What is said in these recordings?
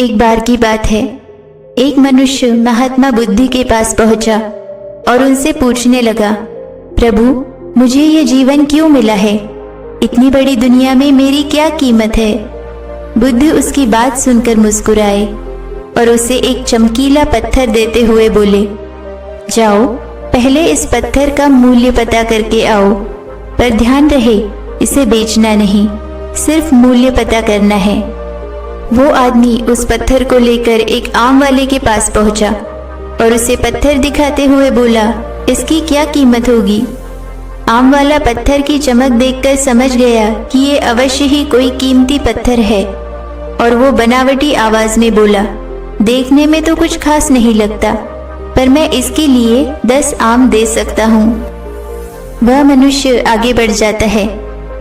एक बार की बात है, एक मनुष्य महात्मा बुद्ध के पास पहुंचा और उनसे पूछने लगा, प्रभु, मुझे ये जीवन क्यों मिला है? इतनी बड़ी दुनिया में मेरी क्या कीमत है? बुद्ध उसकी बात सुनकर मुस्कुराए और उसे एक चमकीला पत्थर देते हुए बोले, जाओ, पहले इस पत्थर का मूल्य पता करके आओ, पर ध्यान रहे इसे बेचना नहीं, सिर्फ मूल्य पता करना है। वो आदमी उस पत्थर को लेकर एक आम वाले के पास पहुंचा और उसे पत्थर दिखाते हुए बोला, इसकी क्या कीमत होगी? आम वाला पत्थर की चमक देखकर समझ गया कि ये अवश्य ही कोई कीमती पत्थर है और वो बनावटी आवाज में बोला, देखने में तो कुछ खास नहीं लगता, पर मैं इसके लिए 10 आम दे सकता हूँ। वह मनुष्य आगे बढ़ जाता है।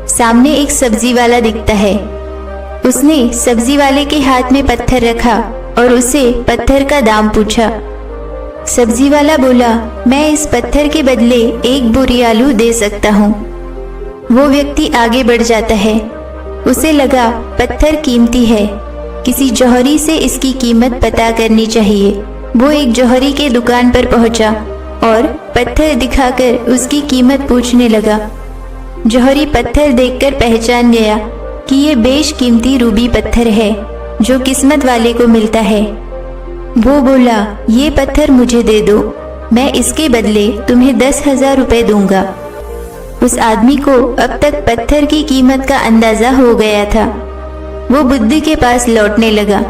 सामने एक सब्जी वाला दिखता है। उसने सब्जी वाले के हाथ में पत्थर रखा और उसे पत्थर का दाम पूछा। सब्जी वाला बोला, मैं इस पत्थर के बदले 1 बोरी आलू दे सकता हूँ। वो व्यक्ति आगे बढ़ जाता है। उसे लगा पत्थर कीमती है, किसी जौहरी से इसकी कीमत पता करनी चाहिए। वो एक जौहरी के दुकान पर पहुंचा और पत्थर दिखाकर उसकी कीमत पूछने लगा। जौहरी पत्थर देखकर पहचान गया कि ये बेशकीमती रूबी पत्थर है जो किस्मत वाले को मिलता है। वो बोला, ये पत्थर मुझे दे दो, मैं इसके बदले तुम्हें 10,000 रुपए दूंगा। उस आदमी को अब तक पत्थर की कीमत का अंदाजा हो गया था। वो बुद्ध के पास लौटने लगा।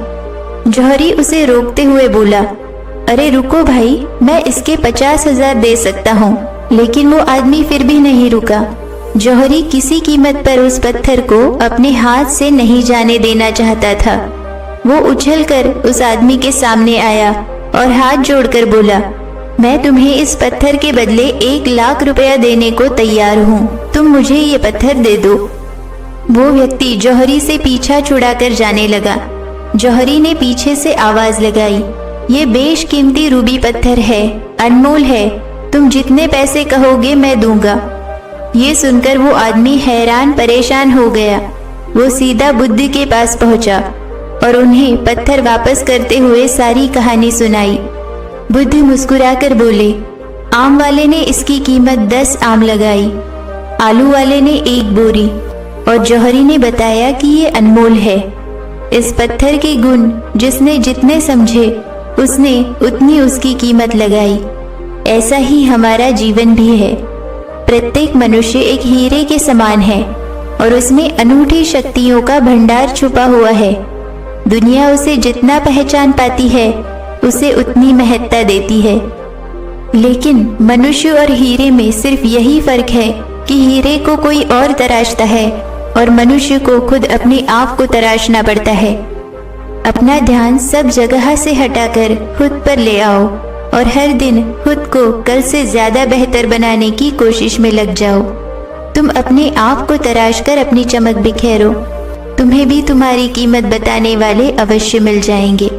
जौहरी उसे रोकते हुए बोला, अरे रुको भाई, मैं इसके 50,000 दे सकता हूँ। लेकिन वो आदमी फिर भी नहीं रुका। जौहरी किसी कीमत पर उस पत्थर को अपने हाथ से नहीं जाने देना चाहता था। वो उछलकर उस आदमी के सामने आया और हाथ जोड़कर बोला, मैं तुम्हें इस पत्थर के बदले 1 लाख रुपया देने को तैयार हूँ, तुम मुझे ये पत्थर दे दो। वो व्यक्ति जौहरी से पीछा छुड़ाकर जाने लगा। जौहरी ने पीछे से आवाज लगाई, ये बेशकीमती रूबी पत्थर है, अनमोल है, तुम जितने पैसे कहोगे मैं दूंगा। ये सुनकर वो आदमी हैरान परेशान हो गया। वो सीधा बुद्ध के पास पहुंचा और उन्हें पत्थर वापस करते हुए सारी कहानी सुनाई। बुद्ध मुस्कुराकर बोले, आम वाले ने इसकी कीमत 10 आम लगाई, आलू वाले ने 1 बोरी और जौहरी ने बताया कि ये अनमोल है। इस पत्थर के गुण जिसने जितने समझे उसने उतनी उसकी कीमत लगाई। ऐसा ही हमारा जीवन भी है। प्रत्येक मनुष्य एक हीरे के समान है और उसमें अनूठी शक्तियों का भंडार छुपा हुआ है। दुनिया उसे जितना पहचान पाती है उसे उतनी महत्ता देती है। लेकिन मनुष्य और हीरे में सिर्फ यही फर्क है कि हीरे को कोई और तराशता है और मनुष्य को खुद अपने आप को तराशना पड़ता है। अपना ध्यान सब जगह से हटाकर खुद पर ले आओ और हर दिन खुद को कल से ज्यादा बेहतर बनाने की कोशिश में लग जाओ। तुम अपने आप को तराश कर अपनी चमक बिखेरो, तुम्हें भी तुम्हारी कीमत बताने वाले अवश्य मिल जाएंगे।